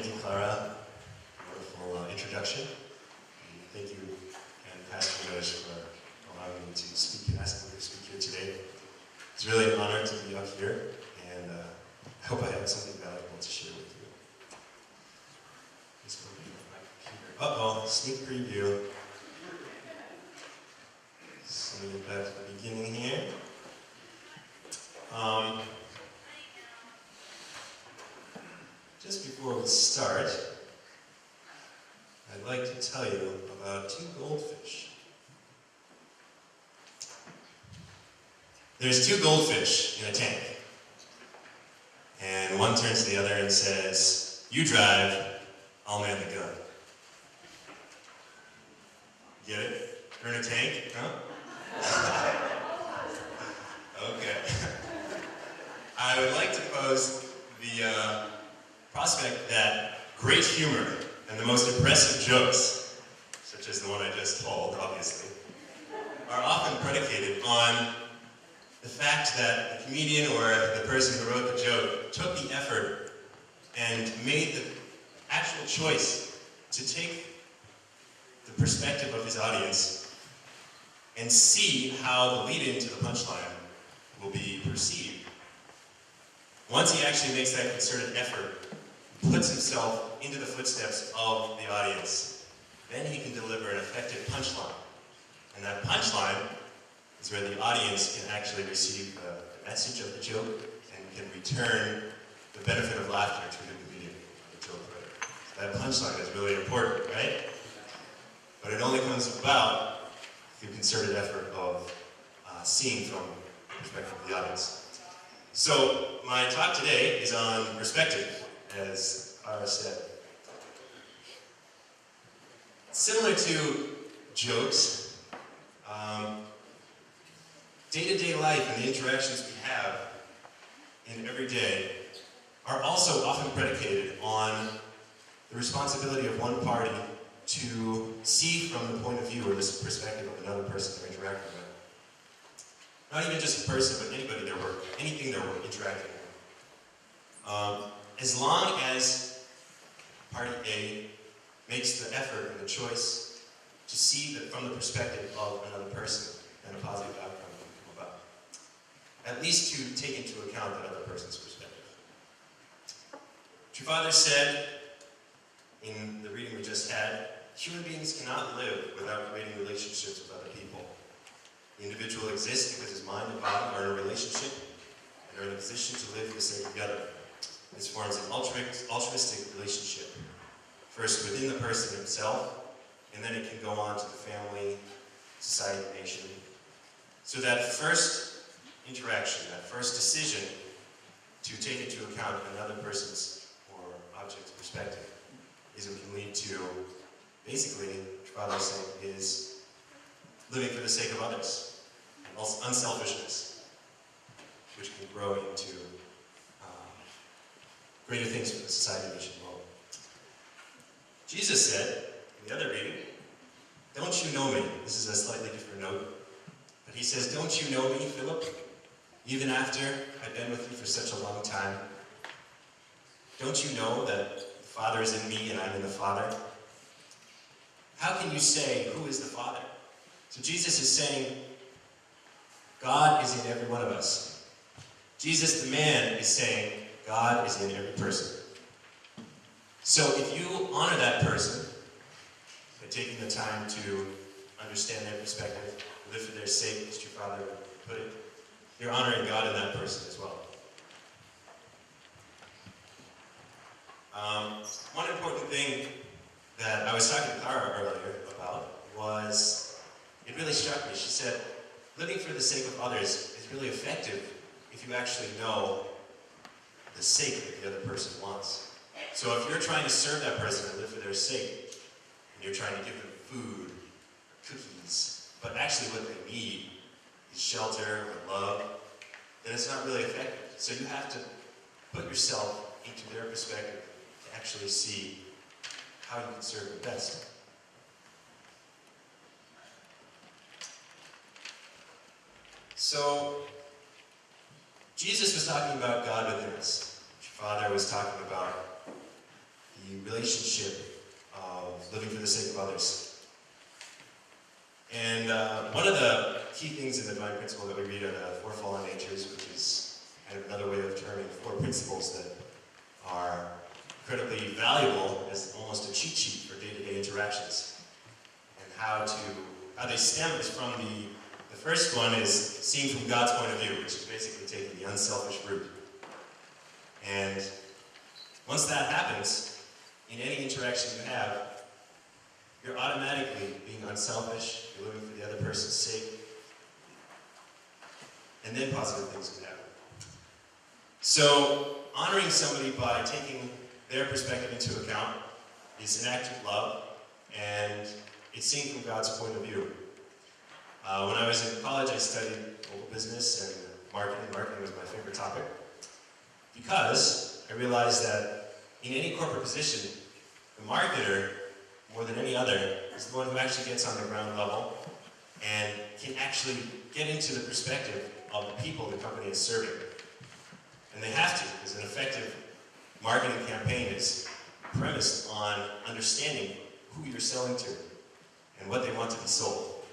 Thank you, Clara. Wonderful introduction. Thank you, and Pastor Nosh, for allowing me to speak, asking me to speak here today. It's really an honor to be up here, and I hope I have something valuable to share with you. This will be my computer. Sneak preview. So let me get back to the beginning here. Just before we start, I'd like to tell you about two goldfish. There's two goldfish in a tank, and one turns to the other and says, "You drive, I'll man the gun." Get it? You're in a tank? Huh? Okay. I would like to pose the prospect that great humor and the most impressive jokes, such as the one I just told, obviously, are often predicated on the fact that the comedian or the person who wrote the joke took the effort and made the actual choice to take the perspective of his audience and see how the lead-in to the punchline will be perceived. Once he actually makes that concerted effort, puts himself into the footsteps of the audience, then he can deliver an effective punchline. And that punchline is where the audience can actually receive the message of the joke and can return the benefit of laughter to the comedian, the joke writer. So that punchline is really important, right? But it only comes about through concerted effort of seeing from the perspective of the audience. So my talk today is on perspective, as Clara said. Similar to jokes, day-to-day life and the interactions we have in every day are also often predicated on the responsibility of one party to see from the point of view or the perspective of another person they're interacting with. Not even just a person, but anybody they're working, anything they're interacting with. As long as party A makes the effort and the choice to see that from the perspective of another person, then a positive outcome can come about. At least to take into account that other person's perspective. True Father said in the reading we just had, human beings cannot live without creating relationships with other people. The individual exists because his mind and body are in a relationship and are in a position to live for the sake of the other. This forms an altruistic relationship, first within the person himself, and then it can go on to the family, society, nation. So that first interaction, that first decision to take into account another person's or object's perspective is what can lead to, basically, Father saying, is living for the sake of others, unselfishness, which can grow into greater things for the society, nation, and world. Jesus said, in the other reading, "Don't you know me?" This is a slightly different note. But he says, "Don't you know me, Philip? Even after I've been with you for such a long time. Don't you know that the Father is in me and I'm in the Father? How can you say, who is the Father?" So Jesus is saying, God is in every one of us. Jesus, the man, is saying, God is in every person. So if you honor that person by taking the time to understand their perspective, live for their sake, as your Father would put it, you're honoring God in that person as well. One important thing that I was talking to Clara earlier about was, it really struck me. She said, living for the sake of others is really effective if you actually know the sake that the other person wants. So if you're trying to serve that person and live for their sake, and you're trying to give them food, or cookies, but actually what they need is shelter or love, then it's not really effective. So you have to put yourself into their perspective to actually see how you can serve them best. So, Jesus was talking about God within us. Father was talking about the the relationship of living for the sake of others. And one of the key things in the divine principle that we read are the four fallen natures, which is kind of another way of terming four principles that are incredibly valuable as almost a cheat sheet for day-to-day interactions. And how they stem is from the first one is seeing from God's point of view, which is basically taking the unselfish route. And once that happens, in any interaction you have, you're automatically being unselfish, you're living for the other person's sake, and then positive things can happen. So, honoring somebody by taking their perspective into account is an act of love, and it's seen from God's point of view. When I was in college, I studied global business and marketing. Marketing was my favorite topic, because I realized that in any corporate position, the marketer, more than any other, is the one who actually gets on the ground level and can actually get into the perspective of the people the company is serving. And they have to, because an effective marketing campaign is premised on understanding who you're selling to and what they want to be sold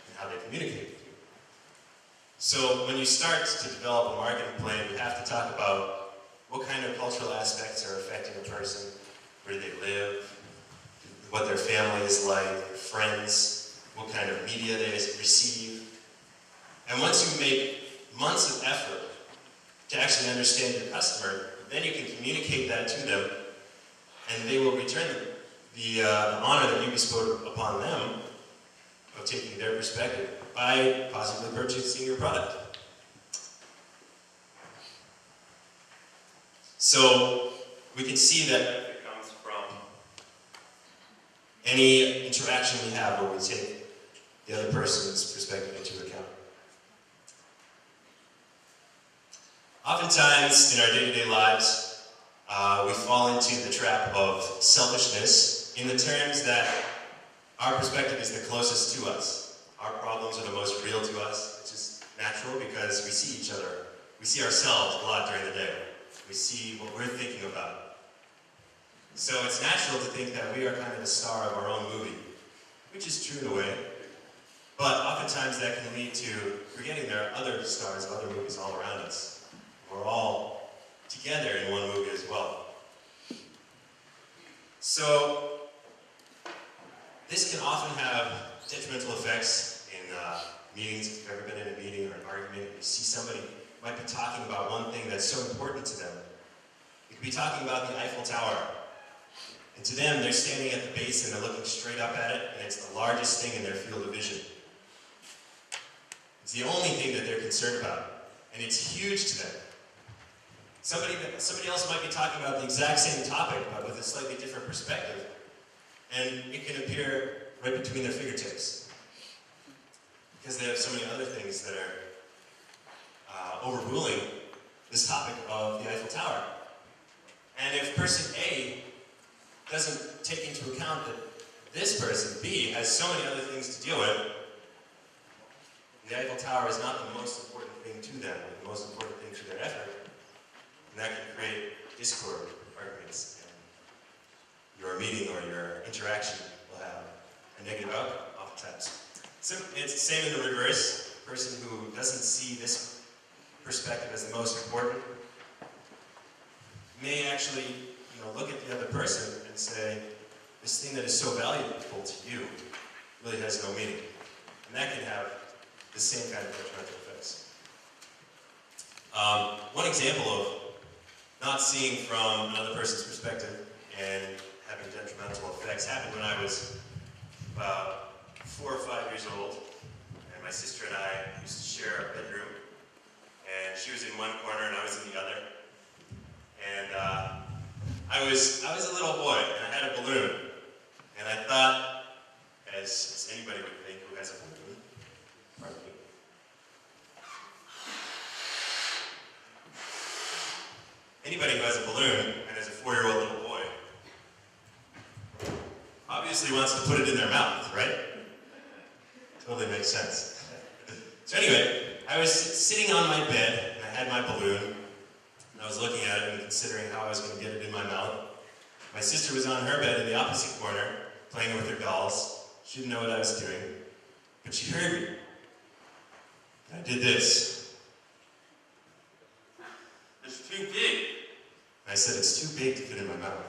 and how they communicate with you. So when you start to develop a marketing plan, you have to talk about what kind of cultural aspects are affecting a person, where do they live, what their family is like, their friends, what kind of media they receive. And once you make months of effort to actually understand your customer, then you can communicate that to them, and they will return the honor that you bestowed upon them of taking their perspective by possibly purchasing your product. So we can see that it comes from any interaction we have where we take the other person's perspective into account. Oftentimes in our day-to-day lives, we fall into the trap of selfishness in the terms that our perspective is the closest to us. Our problems are the most real to us, which is natural because we see each other. We see ourselves a lot during the day. We see what we're thinking about. So it's natural to think that we are kind of the star of our own movie, which is true in a way. But oftentimes that can lead to forgetting there are other stars of other movies all around us. We're all together in one movie as well. So this can often have detrimental effects in meetings. If you've ever been in a meeting or an argument, you see somebody might be talking about one thing that's so important to them. They could be talking about the Eiffel Tower. And to them, they're standing at the base and they're looking straight up at it, and it's the largest thing in their field of vision. It's the only thing that they're concerned about, and it's huge to them. Somebody else might be talking about the exact same topic, but with a slightly different perspective, and it can appear right between their fingertips, because they have so many other things that are overruling this topic of the Eiffel Tower. And if person A doesn't take into account that this person, B, has so many other things to deal with, the Eiffel Tower is not the most important thing to them, or the most important thing to their effort. And that can create discord, arguments, and your meeting or your interaction will have a negative outcome oftentimes. So it's the same in the reverse. A person who doesn't see this perspective as the most important may actually look at the other person and say, this thing that is so valuable to you really has no meaning. And that can have the same kind of detrimental effects. One example of not seeing from another person's perspective and having detrimental effects happened when I was about 4 or 5 years old, and my sister and I used to share a bedroom, and she was in one corner and I was in the other, and I was a little boy and I had a balloon, and I thought, as anybody would think who has a balloon, pardon me, anybody who has a balloon and is a 4-year-old little boy obviously wants to put it in their mouth, right? Totally makes sense. So anyway, I was sitting on my bed and I had my balloon and I was looking at it and considering how I was going to get it in my mouth. My sister was on her bed in the opposite corner, playing with her dolls. She didn't know what I was doing, but she heard me. I did this. It's too big. I said, it's too big to fit in my mouth.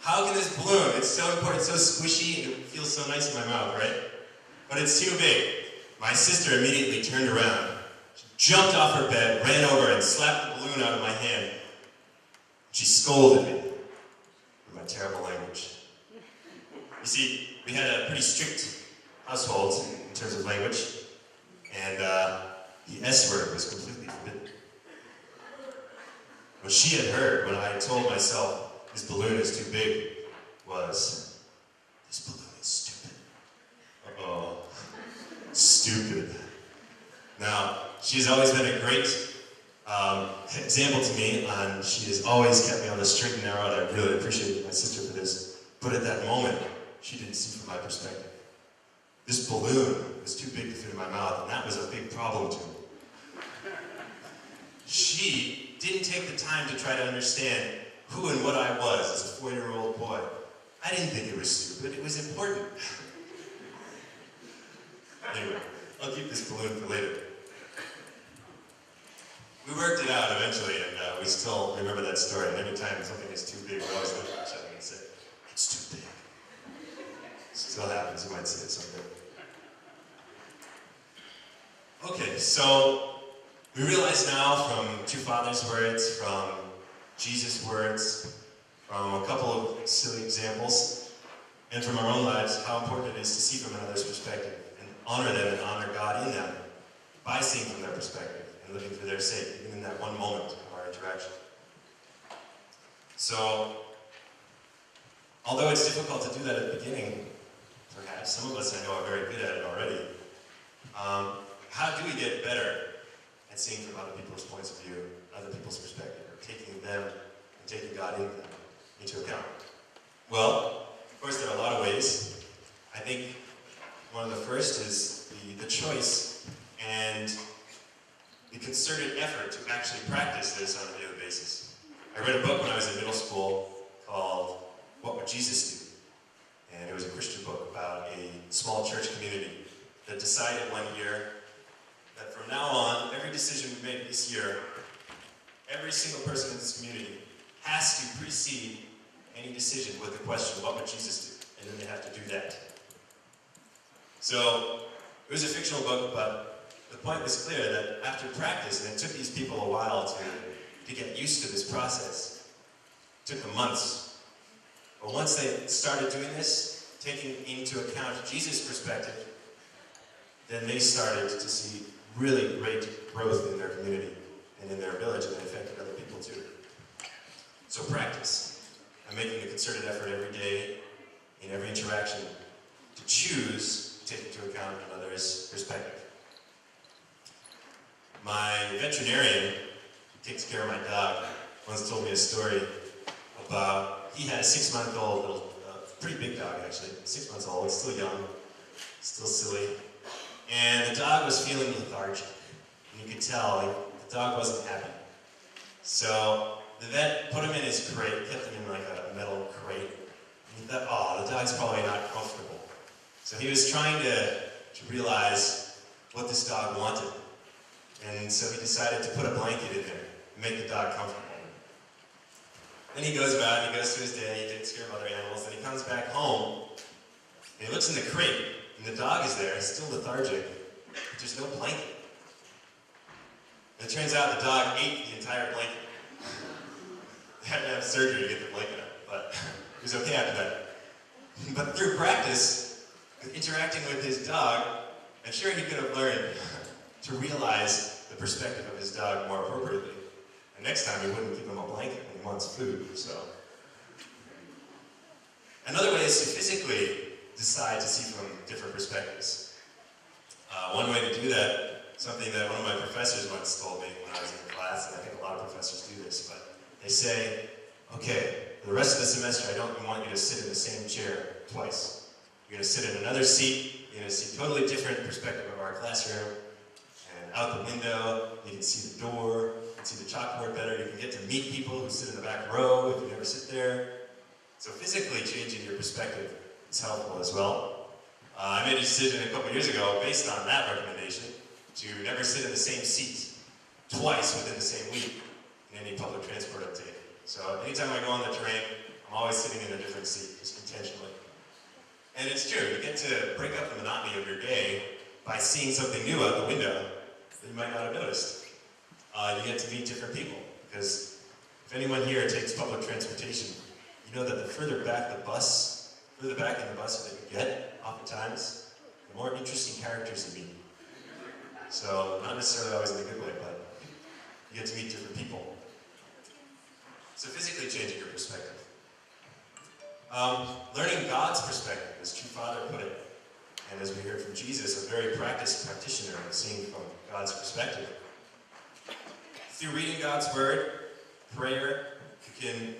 How can this balloon? It's so important, so squishy, and it feels so nice in my mouth, right? But it's too big. My sister immediately turned around. She jumped off her bed, ran over, and slapped the balloon out of my hand. She scolded me for my terrible language. You see, we had a pretty strict household in terms of language, and the S word was completely forbidden. What she had heard when I told myself this balloon is too big was, this balloon is stupid. Uh-oh. Stupid. Now, she's always been a great example to me, and she has always kept me on the straight and narrow, and I really appreciate my sister for this. But at that moment, she didn't see from my perspective. This balloon was too big to fit in my mouth, and that was a big problem to me. She didn't take the time to try to understand who and what I was as a 4-year-old boy. I didn't think it was stupid, it was important. Anyway, I'll keep this balloon for later. We worked it out eventually, and we still remember that story. And every time something is too big, we always look at each other and say, it's too big. It still happens, you might say it someday. Okay, so we realize now from two fathers' words, from Jesus' words, from a couple of silly examples, and from our own lives, how important it is to see from another's perspective and honor them and honor God in them by seeing from their perspective and living for their sake, even in that one moment of our interaction. So, although it's difficult to do that at the beginning, perhaps some of us I know are very good at it already, how do we get better at seeing from other people's points of view, other people's perspective, or taking them and taking God into account? Well, of course there are a lot of ways. I think one of the first is the choice and the concerted effort to actually practice this on a daily basis. I read a book when I was in middle school called What Would Jesus Do? And it was a Christian book about a small church community that decided one year that from now on, every decision we make this year, every single person in this community has to precede any decision with the question, what would Jesus do? And then they have to do that. So, it was a fictional book, but the point was clear that after practice, and it took these people a while to get used to this process, it took them months. But once they started doing this, taking into account Jesus' perspective, then they started to see really great growth in their community and in their village, and it affected other people too. So practice. I'm making a concerted effort every day, in every interaction, to choose to take into account another's perspective. My veterinarian, who takes care of my dog, once told me a story about, he had a 6-month-old little, pretty big dog actually, 6 months old, still young, still silly. And the dog was feeling lethargic. And you could tell the dog wasn't happy. So the vet put him in his crate, kept him in like a metal crate. And he thought, oh, the dog's probably not comfortable. So he was trying to realize what this dog wanted. And so he decided to put a blanket in there and make the dog comfortable. Then he goes about and he goes through his day, he takes care of other animals, and he comes back home and he looks in the crate. And the dog is there, still lethargic, but there's no blanket. And it turns out the dog ate the entire blanket. They had to have surgery to get the blanket out, but he was okay after that. But through practice, with interacting with his dog, I'm sure he could have learned to realize the perspective of his dog more appropriately. And next time he wouldn't give him a blanket when he wants food, so. Another way is to physically decide to see from different perspectives. One way to do that, something that one of my professors once told me when I was in class, and I think a lot of professors do this, but they say, okay, for the rest of the semester I don't want you to sit in the same chair twice. You're going to sit in another seat, you're going to see a totally different perspective of our classroom, and out the window, you can see the door, can see the chalkboard better, you can get to meet people who sit in the back row if you never sit there. So physically changing your perspective is helpful as well. I made a decision a couple years ago based on that recommendation to never sit in the same seat twice within the same week in any public transport I take. So anytime I go on the train, I'm always sitting in a different seat, just intentionally. And it's true, you get to break up the monotony of your day by seeing something new out the window that you might not have noticed. You get to meet different people, because if anyone here takes public transportation, you know that the further back in the bus that you get, oftentimes, the more interesting characters you meet. So, not necessarily always in a good way, but you get to meet different people. So physically changing your perspective. Learning God's perspective, as True Father put it, and as we heard from Jesus, a very practiced practitioner of seeing from God's perspective. Through reading God's Word, prayer, you can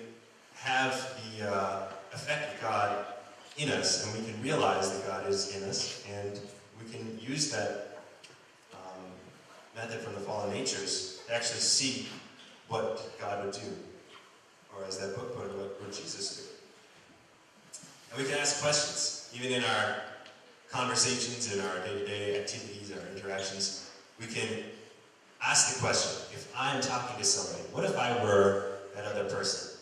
have the effect of God in us, and we can realize that God is in us, and we can use that method from the fallen natures to actually see what God would do, or as that book put it, what Jesus did. And we can ask questions, even in our conversations, in our day-to-day activities, our interactions. We can ask the question, if I'm talking to somebody, what if I were that other person?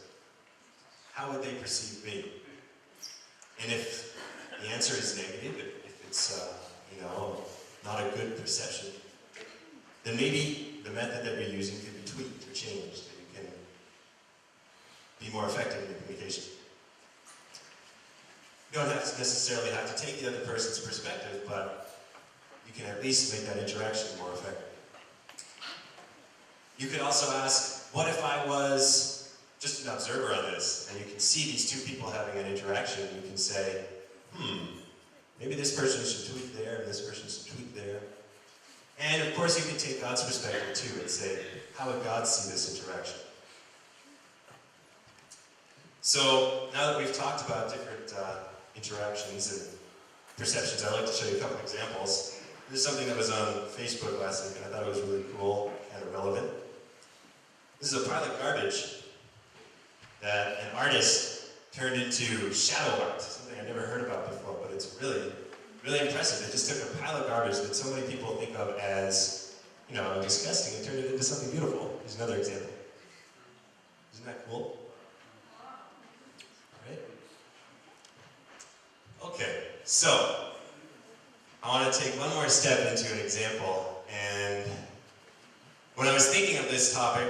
How would they perceive me? And if the answer is negative, if it's not a good perception, then maybe the method that you're using can be tweaked or changed, and you can be more effective in your communication. You don't necessarily have to take the other person's perspective, but you can at least make that interaction more effective. You could also ask, what if I was just an observer on this, and you can see these two people having an interaction, and you can say, maybe this person should tweak there, and this person should tweak there. And of course you can take God's perspective too, and say, how would God see this interaction? So, now that we've talked about different interactions and perceptions, I'd like to show you a couple examples. This is something that was on Facebook last week, and I thought it was really cool, kind of relevant. This is a pile of garbage that an artist turned into shadow art, something I've never heard about before, but it's really, really impressive. They just took a pile of garbage that so many people think of as, disgusting, and turned it into something beautiful. Here's another example. Isn't that cool? Right? Okay, so I want to take one more step into an example, and when I was thinking of this topic,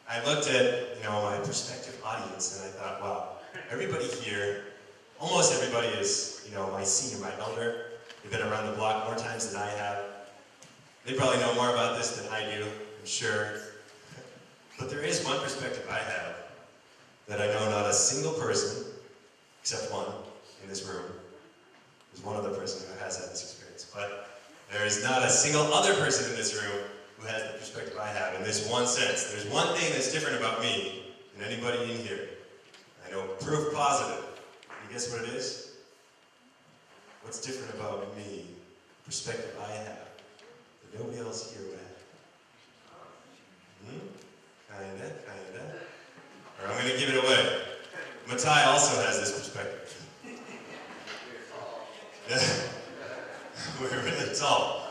I looked at, my prospective audience, and I thought, wow, everybody here, almost everybody is, my senior, my elder. They've been around the block more times than I have. They probably know more about this than I do, I'm sure. But there is one perspective I have that I know not a single person, except one in this room. There's one other person who has had this experience, but there is not a single other person in this room who has the perspective I have in this one sense. There's one thing that's different about me than anybody in here. I know proof positive. Can you guess what it is? What's different about me? Perspective I have that nobody else here would have. Kinda. Or I'm going to give it away. Matai also has this perspective. Yeah. We're really tall.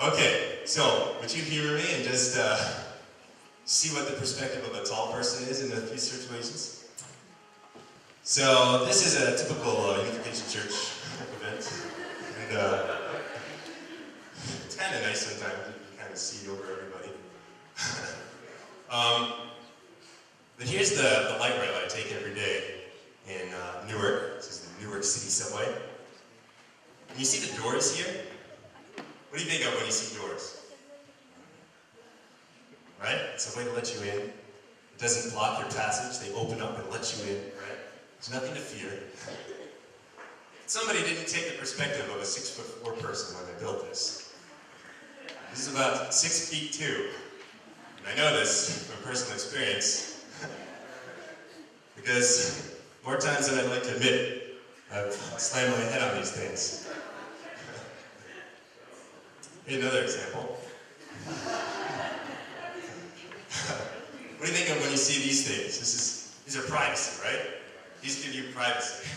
Okay, so would you humor me and just see what the perspective of a tall person is in a few situations? So this is a typical Unification Church event, and it's kind of nice sometimes. You can kind of see over everybody. But here's the light rail I take every day in Newark. This is the Newark City Subway. And you see the doors here? What do you think of when you see doors? Right? It's a way to let you in. It doesn't block your passage. They open up and let you in, right? There's nothing to fear. Somebody didn't take the perspective of a 6'4" person when they built this. This is about 6'2". And I know this from personal experience because more times than I'd like to admit, I've slammed my head on these things. Here's another example. What do you think of when you see these things? These are privacy, right? These give you privacy.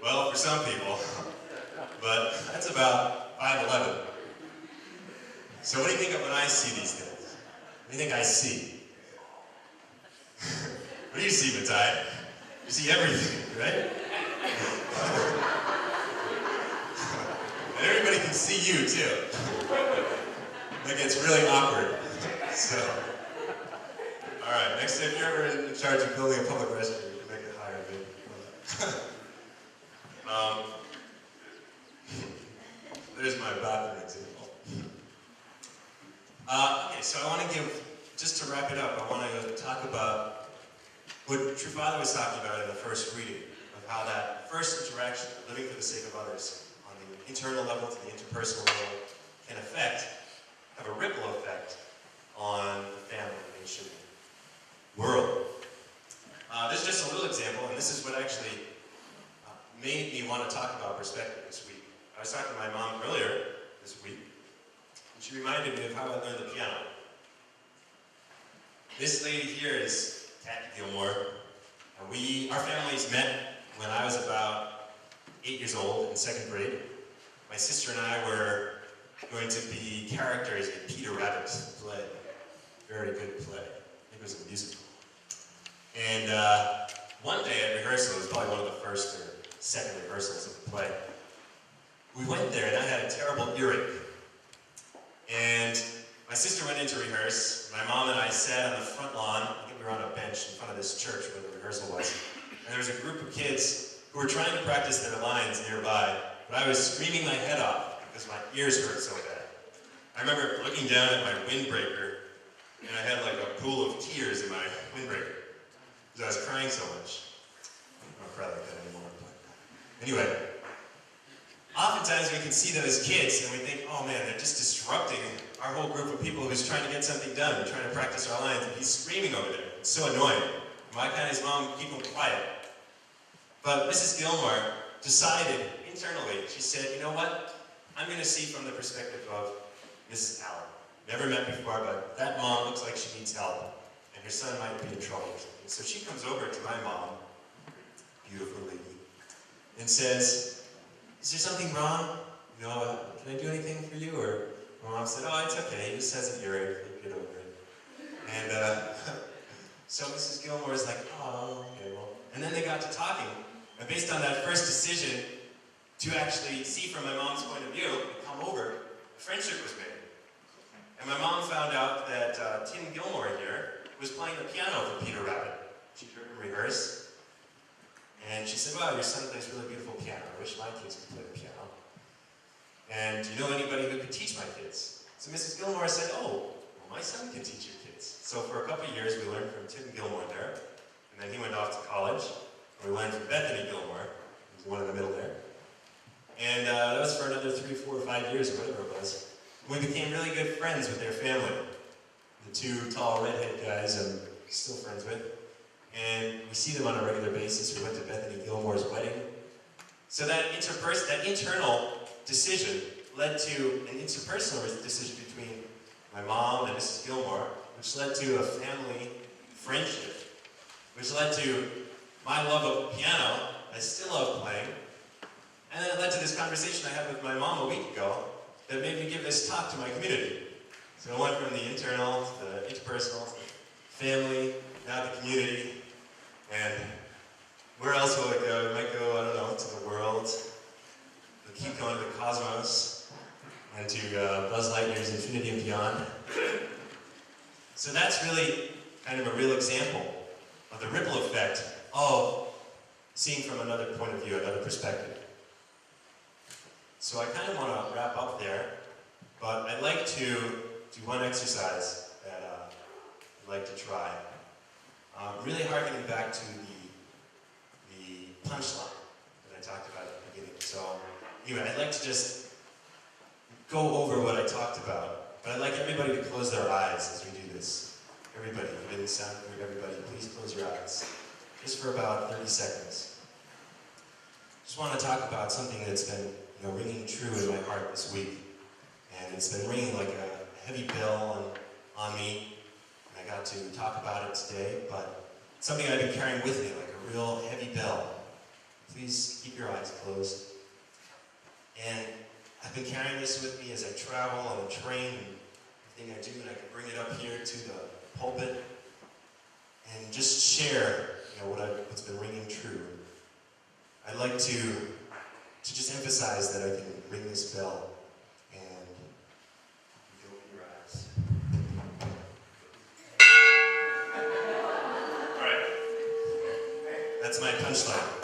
Well, for some people, but that's about 5'11". So what do you think of when I see these things? What do you think I see? What do you see, Matai? You see everything, right? And everybody can see you, too. Like, it's really awkward. So, all right, next time you're ever in charge of building a public restroom, you can make it higher, maybe. There's my bathroom example. Okay, so I want to give, just to wrap it up, I want to talk about what True Father was talking about in the first reading, of how that first interaction, living for the sake of others, on the internal level to the interpersonal level, can have a ripple effect on the family, nation, world. This is just a little example, and this is what actually made me want to talk about perspective this week. I was talking to my mom earlier this week, and she reminded me of how I learned the piano. This lady here is Kat Gilmore. Our families met when I was about 8 years old in 2nd grade. My sister and I were going to be characters in Peter Rabbit's play. Very good play. I think it was a musical. And one day at rehearsal, it was probably one of the first or second rehearsals of the play, we went there and I had a terrible earache. And my sister went in to rehearse. My mom and I sat on the front lawn. I think we were on a bench in front of this church where the rehearsal was. And there was a group of kids who were trying to practice their lines nearby, but I was screaming my head off because my ears hurt so bad. I remember looking down at my windbreaker, and I had like a pool of tears in my windbreaker because I was crying so much. I don't cry like that anymore. But anyway, oftentimes we can see them as kids and we think, oh man, they're just disrupting our whole group of people who's trying to get something done. We're trying to practice our lines, and he's screaming over there. It's so annoying. Why can't his mom keep him quiet? But Mrs. Gilmore decided internally, she said, you know what? I'm going to see from the perspective of Mrs. Allen. Never met before, but that mom looks like she needs help, and her son might be in trouble or something. So she comes over to my mom, beautiful lady, and says, is there something wrong? You know, can I do anything for you? Or my mom said, oh, it's okay. He just has an earache. He'll get over it. And so Mrs. Gilmore is like, oh, okay, well. And then they got to talking. And based on that first decision to actually see from my mom's point of view and come over, a friendship was made. And my mom found out that Tim Gilmore here was playing the piano for Peter Rabbit. She heard him rehearse. And she said, wow, your son plays really beautiful piano. I wish my kids could play the piano. And do you know anybody who could teach my kids? So Mrs. Gilmore said, oh, well, my son can teach your kids. So for a couple of years, we learned from Tim Gilmore there. And then he went off to college. And we learned from Bethany Gilmore, who's the one in the middle there. And that was for another 3, 4, or 5 years, or whatever it was. We became really good friends with their family. The two tall redhead guys I'm still friends with. And we see them on a regular basis. We went to Bethany Gilmore's wedding. So that internal decision led to an interpersonal decision between my mom and Mrs. Gilmore, which led to a family friendship, which led to my love of piano. I still love playing. And then it led to this conversation I had with my mom a week ago that made me give this talk to my community. So I went from the internal to the interpersonal, to the family, now the community, and where else will it go? It might go, I don't know, to the world. We'll keep going to the cosmos, and to Buzz Lightyear's infinity and beyond. So that's really kind of a real example of the ripple effect of seeing from another point of view, another perspective. So I kind of want to wrap up there, but I'd like to do one exercise that I'd like to try. Really harkening back to the punchline that I talked about at the beginning. So anyway, I'd like to just go over what I talked about, but I'd like everybody to close their eyes as we do this. Everybody, give me the sound for everybody, please close your eyes. Just for about 30 seconds. Just want to talk about something that's been ringing true in my heart this week. And it's been ringing like a heavy bell on me and I got to talk about it today, but it's something I've been carrying with me, like a real heavy bell. Please keep your eyes closed. And I've been carrying this with me as I travel on the train and everything I do, and I can bring it up here to the pulpit and just share, what's been ringing true. I'd like to just emphasize that I can ring this bell, and you can open your eyes. All right, that's my punchline.